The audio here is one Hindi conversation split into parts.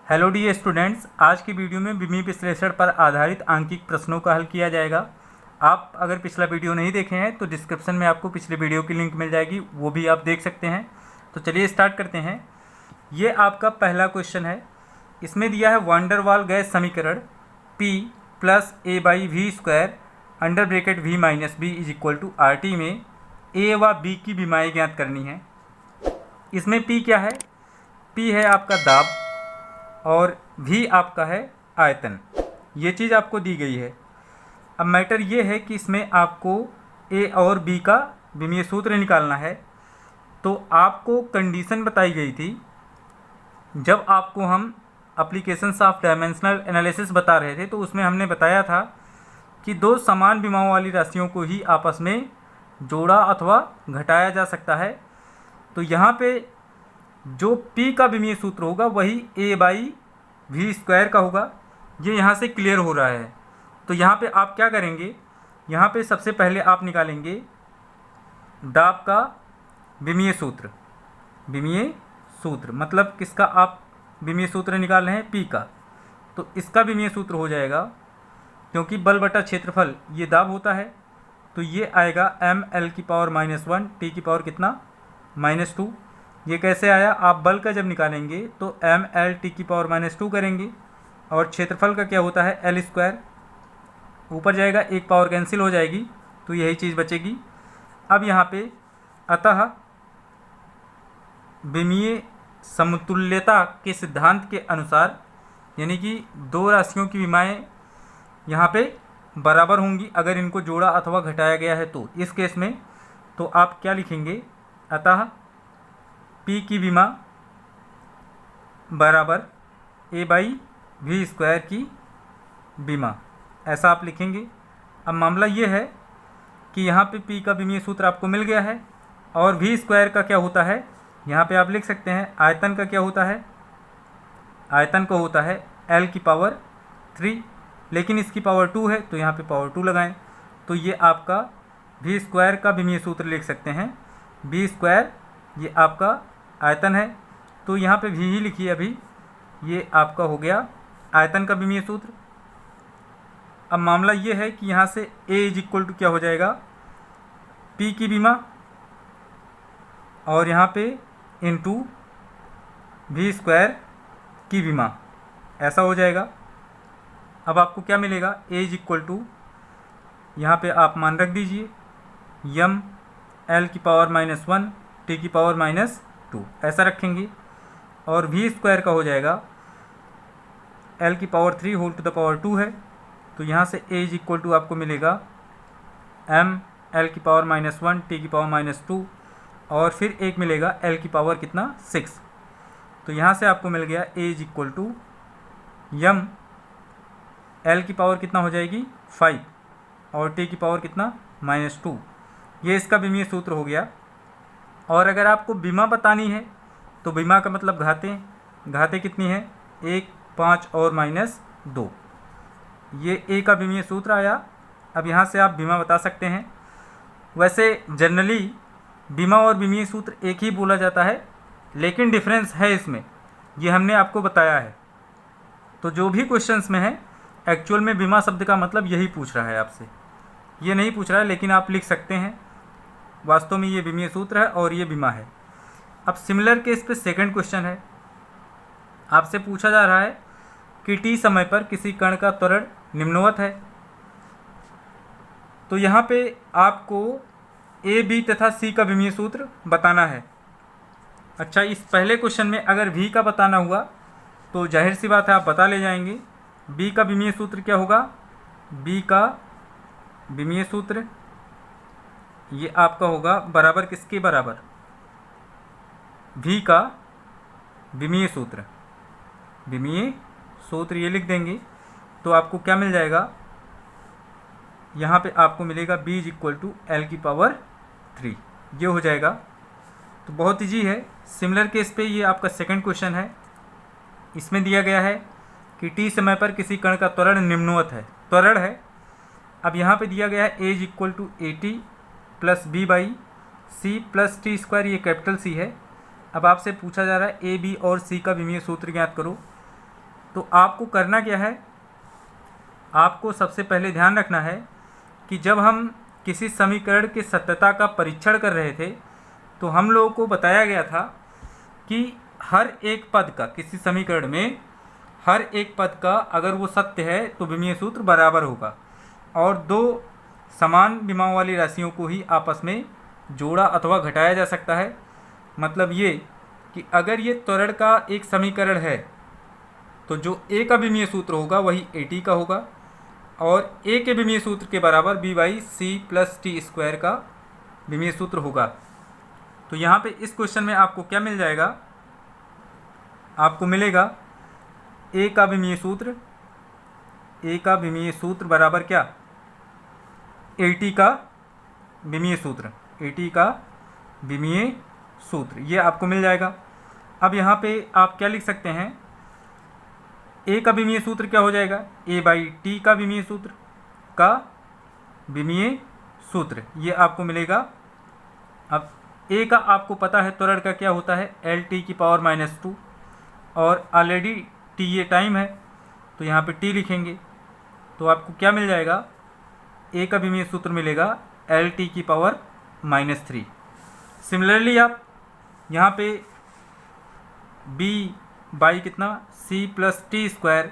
हेलो डी स्टूडेंट्स, आज की वीडियो में विमीय विश्लेषण पर आधारित आंकिक प्रश्नों का हल किया जाएगा। आप अगर पिछला वीडियो नहीं देखे हैं तो डिस्क्रिप्शन में आपको पिछले वीडियो की लिंक मिल जाएगी, वो भी आप देख सकते हैं। तो चलिए स्टार्ट करते हैं। ये आपका पहला क्वेश्चन है। इसमें दिया है वान डेर वाल गैस समीकरण P plus a by V square under bracket V minus b is equal to R T में ए व बी की विमाएँ ज्ञात करनी है। इसमें P क्या है? P है आपका दाब और V आपका है आयतन। ये चीज़ आपको दी गई है। अब मैटर ये है कि इसमें आपको A और B का विमीय सूत्र निकालना है। तो आपको कंडीशन बताई गई थी जब आपको हम एप्लीकेशंस ऑफ डायमेंशनल एनालिसिस बता रहे थे, तो उसमें हमने बताया था कि दो समान विमाओं वाली राशियों को ही आपस में जोड़ा अथवा घटाया जा सकता है। तो यहाँ पे जो P का विमीय सूत्र होगा वही A बाई वी स्क्वायर का होगा। ये यहाँ से क्लियर हो रहा है। तो यहाँ पे आप क्या करेंगे, यहाँ पे सबसे पहले आप निकालेंगे दाब का विमीय सूत्र। विमीय सूत्र मतलब किसका आप विमीय सूत्र निकाल रहे हैं? P का। तो इसका विमीय सूत्र हो जाएगा, क्योंकि बल बटा क्षेत्रफल ये दाब होता है, तो ये आएगा ml की पावर -1 t की पावर कितना -2। ये कैसे आया? आप बल का जब निकालेंगे तो ml t की पावर -2 करेंगे और क्षेत्रफल का क्या होता है l स्क्वायर, ऊपर जाएगा एक पावर कैंसिल हो जाएगी, तो यही चीज़ बचेगी। अब यहाँ पे अतः विमीय समतुल्यता के सिद्धांत के अनुसार, यानी कि दो राशियों की विमाएँ यहाँ पे बराबर होंगी अगर इनको जोड़ा अथवा घटाया गया है। तो इस केस में तो आप क्या लिखेंगे? अतः P की विमा बराबर A बाई वी स्क्वायर की विमा, ऐसा आप लिखेंगे। अब मामला ये है कि यहाँ पे P का विमीय सूत्र आपको मिल गया है और V स्क्वायर का क्या होता है, यहाँ पे आप लिख सकते हैं आयतन का क्या होता है, आयतन का होता है L की पावर 3, लेकिन इसकी पावर 2 है तो यहाँ पे पावर 2 लगाएं। तो ये आपका V स्क्वायर का विमीय सूत्र लिख सकते हैं। V स्क्वायर ये आपका आयतन है, तो यहाँ पे V ही लिखिए अभी। ये आपका हो गया आयतन का विमीय सूत्र। अब मामला ये है कि यहाँ से A इज इक्वल टू क्या हो जाएगा, P की विमा और यहाँ पे इनटू V स्क्वायर की विमा, ऐसा हो जाएगा। अब आपको क्या मिलेगा? A इज इक्वल टू, यहाँ पे आप मान रख दीजिए m l की पावर -1 t की पावर -2, ऐसा रखेंगे। और V स्क्वायर का हो जाएगा l की power 3 whole to the power 2 है, तो यहाँ से A इज इक्वल टू आपको मिलेगा m l की पावर -1 t की पावर -2 और फिर एक मिलेगा l की पावर कितना 6। तो यहाँ से आपको मिल गया A is equal to m l की पावर कितना हो जाएगी 5 और t की पावर कितना -2। ये इसका विमीय सूत्र हो गया। और अगर आपको विमा बतानी है तो विमा का मतलब घातें, घातें कितनी है 1, 5 और -2, ये A का विमीय सूत्र आया। अब यहाँ से आप विमा बता सकते हैं। वैसे जनरली विमा और विमीय सूत्र एक ही बोला जाता है, लेकिन डिफरेंस है इसमें, ये हमने आपको बताया है। तो जो भी क्वेश्चंस में है एक्चुअल में विमा शब्द का मतलब यही पूछ रहा है आपसे, ये नहीं पूछ रहा है, लेकिन आप लिख सकते हैं वास्तव में ये विमीय सूत्र है और ये विमा है। अब सिमिलर केस पे सेकंड क्वेश्चन है। आपसे पूछा जा रहा है कि t समय पर किसी कण का त्वरण निम्नवत है। तो यहाँ पे आपको A, B तथा C का विमीय सूत्र बताना है। अच्छा, इस पहले क्वेश्चन में अगर V का बताना हुआ तो जाहिर सी बात है आप बता ले जाएंगे। B का विमीय सूत्र क्या होगा? B का विमीय सूत्र ये आपका होगा बराबर किसके बराबर? V का विमीय सूत्र, विमीय सूत्र ये लिख देंगे तो आपको क्या मिल जाएगा? यहाँ पे आपको मिलेगा B is equal to L की पावर 3, ये हो जाएगा। तो बहुत ईजी है। सिमिलर केस पे ये आपका सेकंड क्वेश्चन है। इसमें दिया गया है कि t समय पर किसी कण का त्वरण निम्नवत है, त्वरण है। अब यहाँ पे दिया गया है A is equal to AT plus B by C plus T square, ये कैपिटल C है। अब आपसे पूछा जा रहा है A, B और C का विमीय सूत्र ज्ञात करो। तो आपको करना क्या है, आपको सबसे पहले ध्यान रखना है कि जब हम किसी समीकरण की सत्यता का परीक्षण कर रहे थे तो हम लोगों को बताया गया था कि हर एक पद का, किसी समीकरण में हर एक पद का अगर वो सत्य है तो विमीय सूत्र बराबर होगा, और दो समान विमाओं वाली राशियों को ही आपस में जोड़ा अथवा घटाया जा सकता है। मतलब ये कि अगर ये त्वरण का एक समीकरण है तो जो ए का विमीय सूत्र होगा वही ए टी का होगा, और ए के विमीय सूत्र के बराबर B by C plus T square का विमीय सूत्र होगा। तो यहाँ पे इस क्वेश्चन में आपको क्या मिल जाएगा, आपको मिलेगा ए का विमीय सूत्र, ए का विमीय सूत्र बराबर क्या, ए टी का विमीय सूत्र, ए टी का विमीय सूत्र, ये आपको मिल जाएगा। अब यहाँ पे आप क्या लिख सकते हैं, ए का विमीय सूत्र क्या हो जाएगा, ए बाई टी का विमीय सूत्र का विमीय सूत्र, ये आपको मिलेगा। अब ए का आपको पता है त्वरण का क्या होता है, एल टी की पावर -2, और ऑलरेडी टी ये टाइम है तो यहाँ पे टी लिखेंगे, तो आपको क्या मिल जाएगा, ए का विमीय सूत्र मिलेगा एल टी की पावर -3। सिमिलरली आप यहाँ पे बी बाई कितना सी प्लस टी स्क्वायर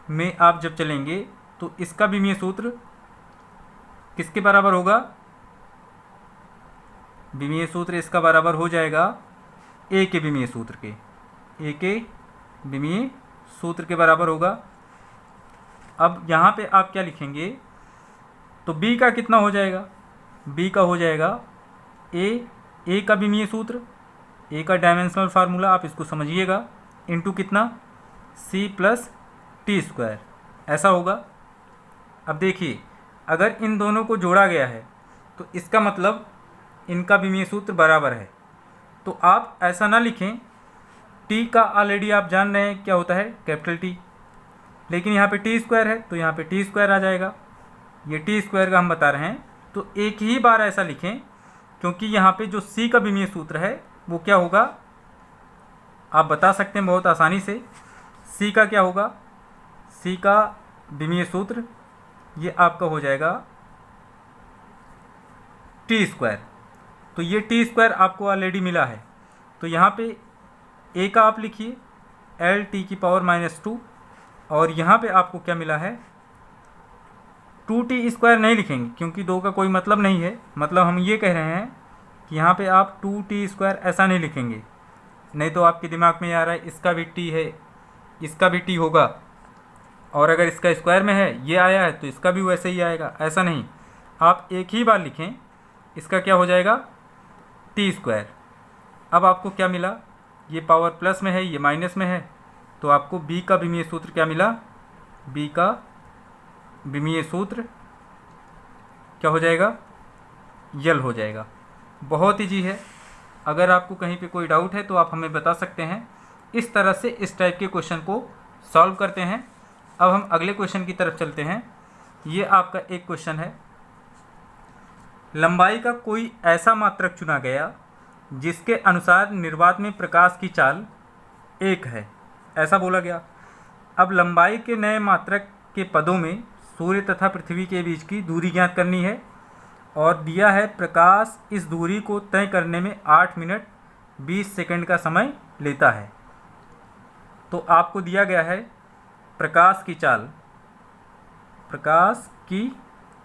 में आप जब चलेंगे तो इसका विमीय सूत्र किसके बराबर होगा, विमीय सूत्र इसका बराबर हो जाएगा ए के विमीय सूत्र के, ए के विमीय सूत्र के बराबर होगा। अब यहाँ पे आप क्या लिखेंगे, तो b का कितना हो जाएगा, b का हो जाएगा a का विमीय सूत्र, a का डायमेंशनल फार्मूला आप इसको समझिएगा, इनटू कितना c प्लस टी स्क्वायर, ऐसा होगा। अब देखिए अगर इन दोनों को जोड़ा गया है तो इसका मतलब इनका विमीय सूत्र बराबर है, तो आप ऐसा ना लिखें, t का ऑलरेडी आप जान रहे हैं क्या होता है, कैपिटल T, लेकिन यहाँ पे टी स्क्वायर है तो यहाँ पे टी स्क्वायर आ जाएगा, ये टी स्क्वायर का हम बता रहे हैं। तो एक ही बार ऐसा लिखें, क्योंकि यहाँ पे जो c का विमीय सूत्र है वो क्या होगा, आप बता सकते हैं बहुत आसानी से, c का क्या होगा, c का विमीय सूत्र ये आपका हो जाएगा टी स्क्वायर। तो ये टी स्क्वायर आपको ऑलरेडी मिला है, तो यहाँ पे a का आप लिखिए एल टी की पावर -2, और यहाँ पे आपको क्या मिला है, 2t स्क्वायर नहीं लिखेंगे क्योंकि 2 का कोई मतलब नहीं है, मतलब हम ये कह रहे हैं कि यहाँ पे आप 2t स्क्वायर ऐसा नहीं लिखेंगे, नहीं तो आपके दिमाग में आ रहा है इसका भी t है, इसका भी t होगा, और अगर इसका स्क्वायर में है ये आया है तो इसका भी वैसे ही आएगा, ऐसा नहीं, आप एक ही बार लिखें, इसका क्या हो जाएगा टी स्क्वायर। अब आपको क्या मिला, ये पावर प्लस में है ये माइनस में है, तो आपको b का विमीय सूत्र क्या मिला, b का विमीय सूत्र क्या हो जाएगा, यल हो जाएगा। बहुत ईजी है, अगर आपको कहीं पे कोई डाउट है तो आप हमें बता सकते हैं। इस तरह से इस टाइप के क्वेश्चन को सॉल्व करते हैं। अब हम अगले क्वेश्चन की तरफ चलते हैं। ये आपका एक क्वेश्चन है, लंबाई का कोई ऐसा मात्रक चुना गया जिसके अनुसार निर्वात में प्रकाश की चाल 1 है, ऐसा बोला गया। अब लंबाई के नए मात्रक के पदों में सूर्य तथा पृथ्वी के बीच की दूरी ज्ञात करनी है, और दिया है प्रकाश इस दूरी को तय करने में 8 मिनट 20 सेकंड का समय लेता है। तो आपको दिया गया है प्रकाश की चाल, प्रकाश की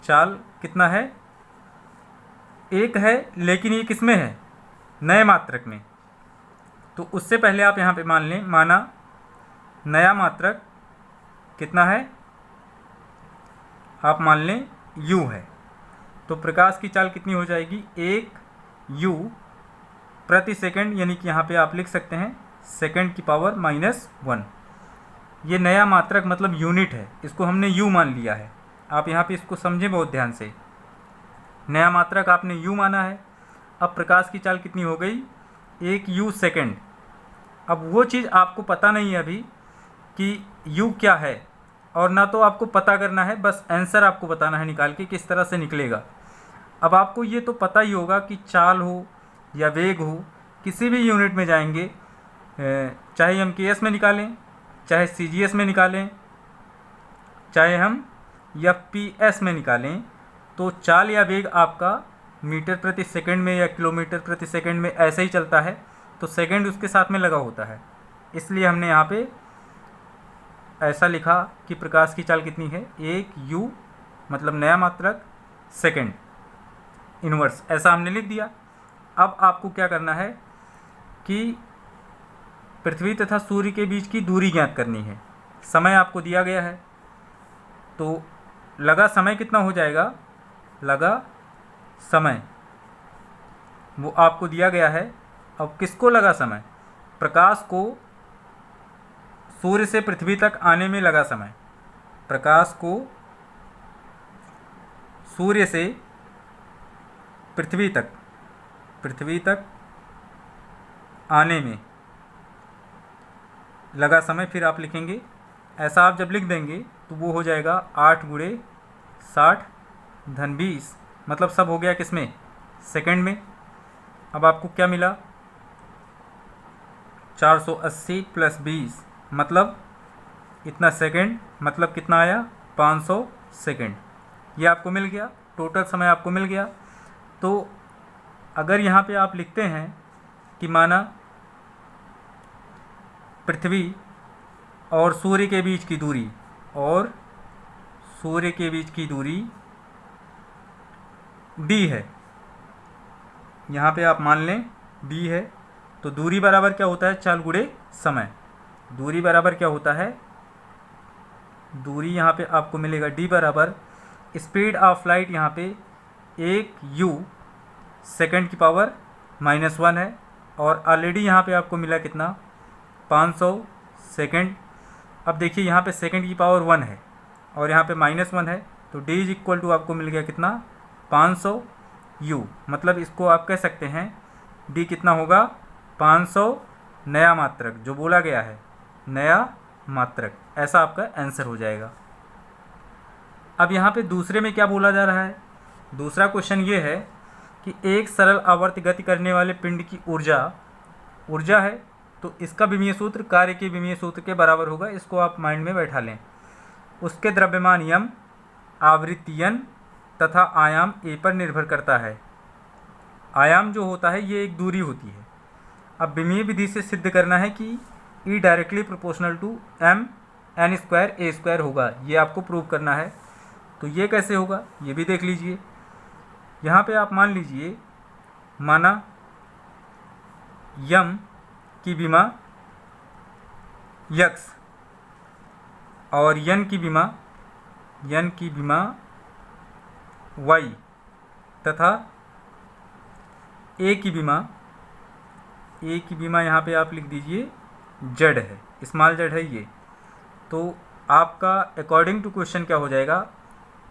चाल कितना है, 1 है, लेकिन ये किस में है, नए मात्रक में। तो उससे पहले आप यहाँ पे मान लें, माना नया मात्रक कितना है, आप मान लें u है, तो प्रकाश की चाल कितनी हो जाएगी, 1 u प्रति सेकंड, यानी कि यहाँ पे आप लिख सकते हैं सेकंड की पावर -1। ये नया मात्रक मतलब यूनिट है, इसको हमने u मान लिया है। आप यहाँ पे इसको समझें बहुत ध्यान से, नया मात्रक आपने u माना है। अब प्रकाश की चाल कितनी हो गई, 1 u सेकंड। अब वो चीज़ आपको पता नहीं है अभी कि u क्या है, और ना तो आपको पता करना है, बस आंसर आपको बताना है निकाल के किस तरह से निकलेगा। अब आपको ये तो पता ही होगा कि चाल हो या वेग हो, किसी भी यूनिट में जाएंगे, चाहे हम केएस में निकालें चाहे CGS में निकालें, चाहे हम FPS में निकालें, तो चाल या वेग आपका मीटर प्रति सेकंड में या किलोमीटर प्रति सेकंड में ऐसे ही चलता है, तो सेकंड उसके साथ में लगा होता है। इसलिए हमने यहाँ पे ऐसा लिखा कि प्रकाश की चाल कितनी है, 1 U मतलब नया मात्रक सेकंड इनवर्स, ऐसा हमने लिख दिया। अब आपको क्या करना है कि पृथ्वी तथा सूर्य के बीच की दूरी ज्ञात करनी है। समय आपको दिया गया है, तो लगा समय कितना हो जाएगा, लगा समय वो आपको दिया गया है। अब किसको लगा समय, प्रकाश को सूर्य से पृथ्वी तक आने में लगा समय, प्रकाश को सूर्य से पृथ्वी तक आने में लगा समय। फिर आप लिखेंगे, ऐसा आप जब लिख देंगे तो वो हो जाएगा 8 × 60 धन 20, मतलब सब हो गया किसमें, सेकंड में। अब आपको क्या मिला, 480 + 20 मतलब इतना सेकंड, मतलब कितना आया, 500 सेकंड। ये आपको मिल गया, टोटल समय आपको मिल गया। तो अगर यहाँ पे आप लिखते हैं कि माना पृथ्वी और सूर्य के बीच की दूरी d है, यहाँ पे आप मान लें d है, तो दूरी बराबर क्या होता है, चाल गुणे समय। दूरी बराबर क्या होता है, दूरी यहाँ पे आपको मिलेगा d बराबर स्पीड ऑफ लाइट, यहाँ पे 1 U सेकंड की पावर -1 है, और ऑलरेडी यहाँ पे आपको मिला कितना, 500 सेकंड। अब देखिए यहाँ पे सेकंड की पावर 1 है और यहाँ पे -1 है, तो d = आपको मिल गया कितना, 500 U, मतलब इसको आप कह सकते हैं d कितना होगा, 500 नया मात्रक, जो बोला गया है नया मात्रक, ऐसा आपका आंसर हो जाएगा। अब यहाँ पे दूसरे में क्या बोला जा रहा है, दूसरा क्वेश्चन ये है कि एक सरल आवर्त गति करने वाले पिंड की ऊर्जा है, तो इसका विमीय सूत्र कार्य के विमीय सूत्र के बराबर होगा। इसको आप माइंड में बैठा लें। उसके द्रव्यमान यम, आवृत्ति n तथा आयाम a पर निर्भर करता है। आयाम जो होता है ये एक दूरी होती है। अब विमीय विधि से सिद्ध करना है कि E directly proportional to mn² a² होगा, ये आपको प्रूव करना है। तो ये कैसे होगा, ये भी देख लीजिए। यहाँ पे आप मान लीजिए, माना यम की विमा x और यन की विमा y तथा a की विमा यहाँ पे आप लिख दीजिए z है, स्मॉल z है ये। तो आपका अकॉर्डिंग टू क्वेश्चन क्या हो जाएगा,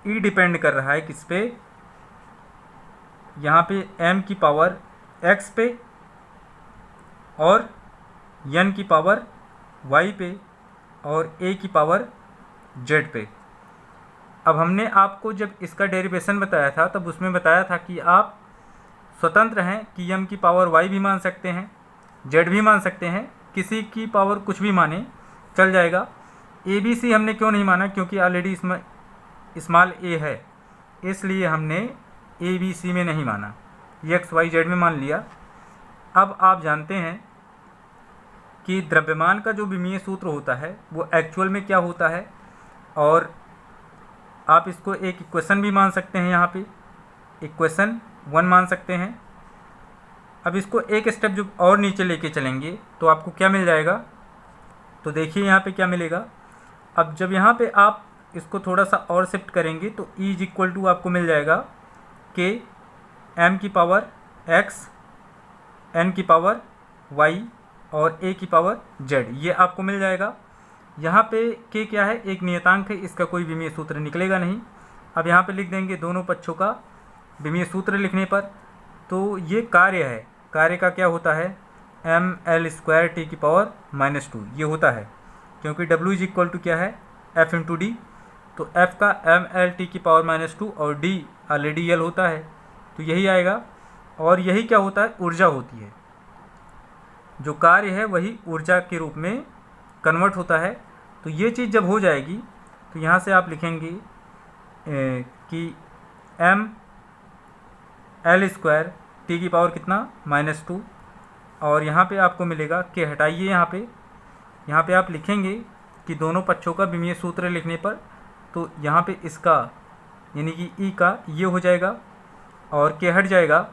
E डिपेंड कर रहा है किस पे, यहाँ पे m की पावर x पे और n की पावर y पे और a की पावर z पे। अब हमने आपको जब इसका डेरिवेशन बताया था तब उसमें बताया था कि आप स्वतंत्र हैं कि m की पावर y भी मान सकते हैं, z भी मान सकते हैं, किसी की पावर कुछ भी माने चल जाएगा। ABC हमने क्यों नहीं माना, क्योंकि ऑलरेडी इसमें स्मॉल a है, इसलिए हमने ABC में नहीं माना, x y z में मान लिया। अब आप जानते हैं कि द्रव्यमान का जो विमीय सूत्र होता है वो एक्चुअल में क्या होता है, और आप इसको एक इक्वेशन भी मान सकते हैं, यहाँ पे इक्वेशन 1 मान सकते हैं। अब इसको एक स्टेप जो और नीचे लेके चलेंगे तो आपको क्या मिल जाएगा, तो देखिए यहाँ पे क्या मिलेगा। अब जब यहाँ पे आप इसको थोड़ा सा और शिफ्ट करेंगे तो E = आपको मिल जाएगा कि m की पावर x, n की पावर y और a की पावर z, ये आपको मिल जाएगा। यहाँ पे k क्या है, एक नियतांक है, इसका कोई विमीय सूत्र निकलेगा नहीं। अब यहाँ पे लिख देंगे दोनों पक्षों का विमीय सूत्र लिखने पर, तो ये कार्य है, कार्य का क्या होता है, ml² t⁻², ये होता है, क्योंकि w = क्या है, f × d, तो f का ml t⁻² और d ऑलरेडी l होता है, तो यही आएगा। और यही क्या होता है, ऊर्जा होती है, जो कार्य है वही ऊर्जा के रूप में कन्वर्ट होता है। तो ये चीज़ जब हो जाएगी तो यहाँ से आप लिखेंगे कि एम एल स्क्वायर टी की पावर कितना -2, और यहाँ पे आपको मिलेगा कि हटाइए यहाँ पे आप लिखेंगे कि दोनों पक्षों का विमीय सूत्र लिखने पर, तो यहाँ पे इसका यानी कि ई का ये हो जाएगा और के हट जाएगा।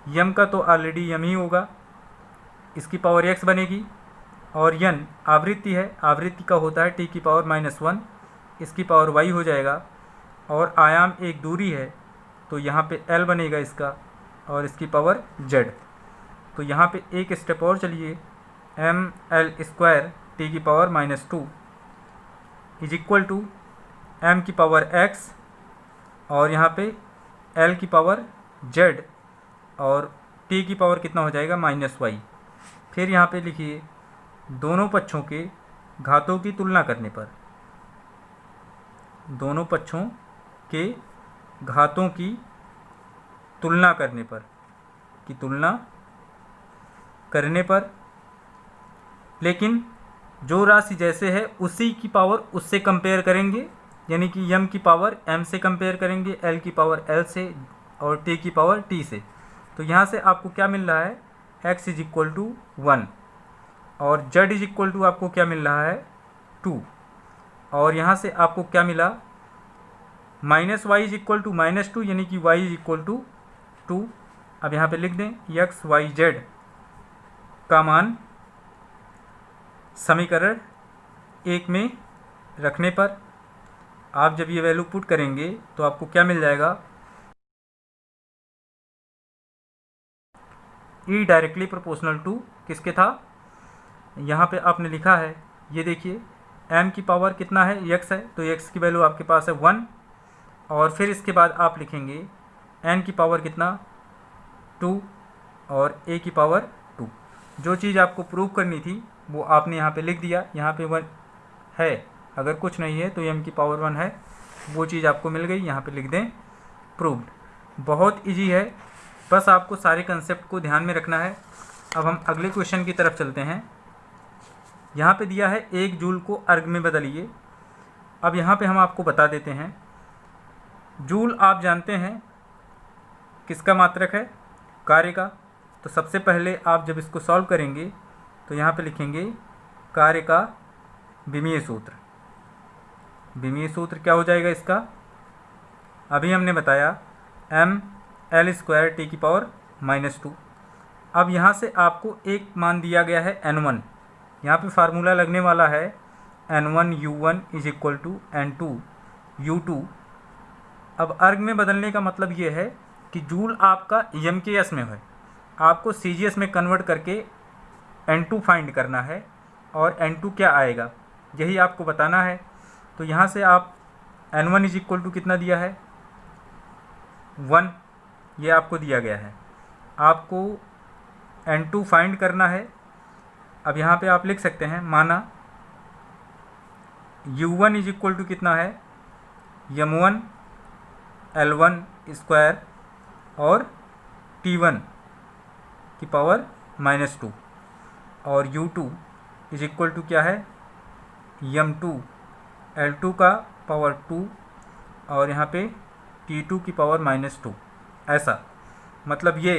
यम का तो ऑलरेडी यम ही होगा, इसकी पावर एक्स बनेगी, और यन आवृत्ति है, आवृत्ति का होता है टी की पावर -1, इसकी पावर वाई हो जाएगा, और आयाम एक दूरी है तो यहाँ पे एल बनेगा इसका, और इसकी पावर जेड। तो यहाँ पे एक स्टेप और चलिए, एम एल स्क्वायर टी की power -2 is equal to M की पावर एक्स, और यहाँ पे एल की पावर जेड, और टी की पावर कितना हो जाएगा -y। फिर यहाँ पे लिखिए दोनों पक्षों के घातों की तुलना करने पर, दोनों पक्षों के घातों की तुलना करने पर, की तुलना करने पर, लेकिन जो राशि जैसे है उसी की पावर उससे कंपेयर करेंगे, यानी कि यम की पावर एम से कंपेयर करेंगे, एल की पावर एल से, और टी की पावर टी से। तो यहाँ से आपको क्या मिल रहा है, x इज इक्वल टू 1, और z इज इक्वल टू आपको क्या मिल रहा है 2, और यहाँ से आपको क्या मिला -y इज इक्वल टू -2, यानी कि y इज इक्वल टू 2। अब यहाँ पे लिख दें x y z का मान समीकरण 1 में रखने पर आप जब ये वैल्यू पुट करेंगे तो आपको क्या मिल जाएगा, ई डायरेक्टली प्रोपोर्शनल टू किसके था, यहाँ पे आपने लिखा है, ये देखिए m की पावर कितना है, x है, तो x की वैल्यू आपके पास है 1, और फिर इसके बाद आप लिखेंगे n की पावर कितना 2 और a की पावर 2। जो चीज़ आपको प्रूव करनी थी वो आपने यहाँ पे लिख दिया, यहाँ पे 1 है, अगर कुछ नहीं है तो m की पावर 1 है, वो चीज़ आपको मिल गई, यहाँ पे लिख दें प्रूव्ड। बहुत इजी है, बस आपको सारे कंसेप्ट को ध्यान में रखना है। अब हम अगले क्वेश्चन की तरफ चलते हैं। यहाँ पे दिया है 1 जूल को अर्ग में बदलिए। अब यहाँ पे हम आपको बता देते हैं, जूल आप जानते हैं किसका मात्रक है, कार्य का। तो सबसे पहले आप जब इसको सॉल्व करेंगे तो यहाँ पे लिखेंगे कार्य का विमीय सूत्र। विमीय सूत्र क्या हो जाएगा इसका, अभी हमने बताया एम एल स्क्वायर टी की पावर -2। अब यहाँ से आपको एक मान दिया गया है n1, यहाँ पे फार्मूला लगने वाला है n1 u1 is equal to n2 u2। अब अर्ग में बदलने का मतलब ये है कि जूल आपका MKS में है, आपको CGS में कन्वर्ट करके n2 फाइंड करना है, और n2 क्या आएगा यही आपको बताना है। तो यहाँ से आप n1 इज इक्वल टू कितना दिया है 1, ये आपको दिया गया है, आपको n2 फाइंड करना है। अब यहाँ पे आप लिख सकते हैं, माना u1 इज इक्वल टू कितना है m1 l1 स्क्वायर और t1 की पावर -2, और u2 इज इक्वल टू क्या है m2 l2 का पावर 2, और यहाँ पे t2 की पावर -2। ऐसा मतलब ये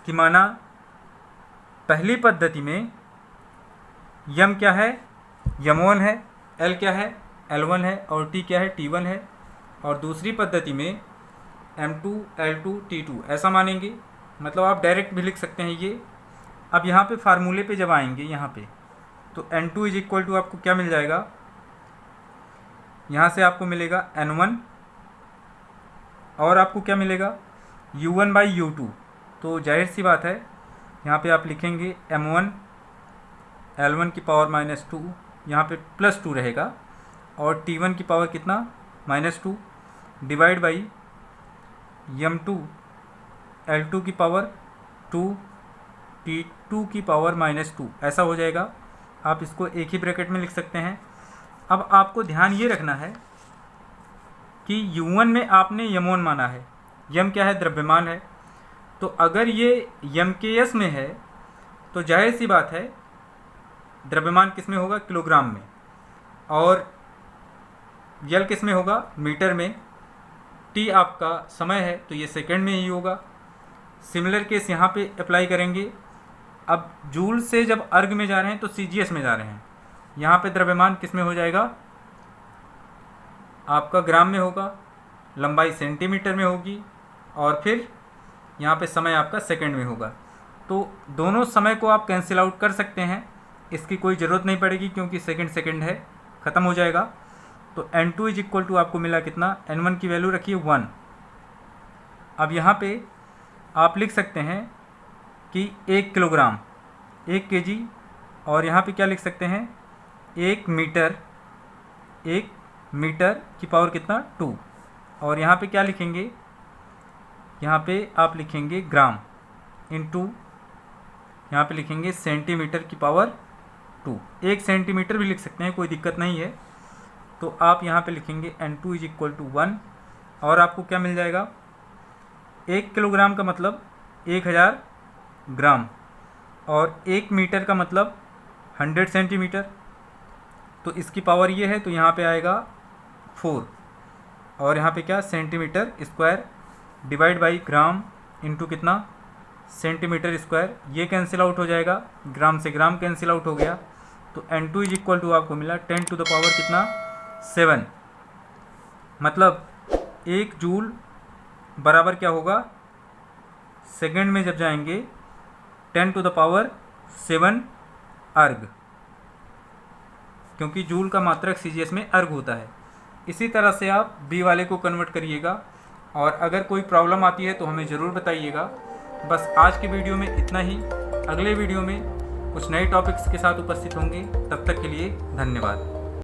कि माना पहली पद्धति में यम क्या है m1 है, l क्या है l1 है, और t क्या है t1 है, और दूसरी पद्धति में m2 l2 t2 ऐसा मानेंगे। मतलब आप डायरेक्ट भी लिख सकते हैं ये। अब यहाँ पे फार्मूले पे जब आएंगे यहाँ पे, तो n2 इज इक्वल टू आपको क्या मिल जाएगा, यहाँ से आपको मिलेगा n1, और आपको क्या मिलेगा u1 बाई u2। तो जाहिर सी बात है यहाँ पे आप लिखेंगे m1 l1 की पावर -2, यहाँ पे +2 रहेगा, और t1 की पावर कितना -2 डिवाइड बाई m2 l2 की पावर 2 t2 की पावर -2, ऐसा हो जाएगा। आप इसको एक ही ब्रैकेट में लिख सकते हैं। अब आपको ध्यान ये रखना है कि u1 में आपने m1 माना है, यम क्या है द्रव्यमान है, तो अगर ये MKS में है तो जाहिर सी बात है द्रव्यमान किस में होगा किलोग्राम में। और यल किस में होगा, मीटर में। टी आपका समय है तो ये सेकंड में ही होगा। सिमिलर केस यहाँ पे अप्लाई करेंगे। अब जूल से जब अर्ग में जा रहे हैं तो सीजीएस में जा रहे हैं। यहाँ पे द्रव्यमान किस में हो जाएगा, आपका ग्राम में होगा, लंबाई सेंटीमीटर में होगी, और फिर यहाँ पे समय आपका सेकंड में होगा। तो दोनों समय को आप कैंसिल आउट कर सकते हैं, इसकी कोई ज़रूरत नहीं पड़ेगी क्योंकि सेकंड है, ख़त्म हो जाएगा। तो N2 इज इक्वल टू आपको मिला कितना, N1 की वैल्यू रखिए 1। अब यहाँ पे आप लिख सकते हैं कि 1 किलोग्राम 1 kg, और यहाँ पे क्या लिख सकते हैं 1 मीटर की पावर कितना 2। और यहाँ पे क्या लिखेंगे, यहाँ पे आप लिखेंगे ग्राम इंटू, यहाँ पे लिखेंगे सेंटीमीटर की पावर 2। 1 सेंटीमीटर भी लिख सकते हैं, कोई दिक्कत नहीं है। तो आप यहाँ पे लिखेंगे N2 इज इक्वल टू 1, और आपको क्या मिल जाएगा, 1 किलोग्राम का मतलब 1000 ग्राम, और 1 मीटर का मतलब 100 सेंटीमीटर। तो इसकी पावर ये है, तो यहाँ पे आएगा 4, और यहाँ पे क्या centimetre square divide by gram into कितना सेंटीमीटर स्क्वायर। ये कैंसिल आउट हो जाएगा, ग्राम से ग्राम कैंसिल आउट हो गया। तो N2 इज इक्वल टू आपको मिला 10 टू द पावर कितना 7। मतलब 1 जूल बराबर क्या होगा, सेकंड में जब जाएंगे 10 टू द पावर 7 अर्ग, क्योंकि जूल का मात्रक सीजीएस में अर्ग होता है। इसी तरह से आप बी वाले को कन्वर्ट करिएगा, और अगर कोई प्रॉब्लम आती है तो हमें ज़रूर बताइएगा। बस आज की वीडियो में इतना ही। अगले वीडियो में कुछ नए टॉपिक्स के साथ उपस्थित होंगे, तब तक के लिए धन्यवाद।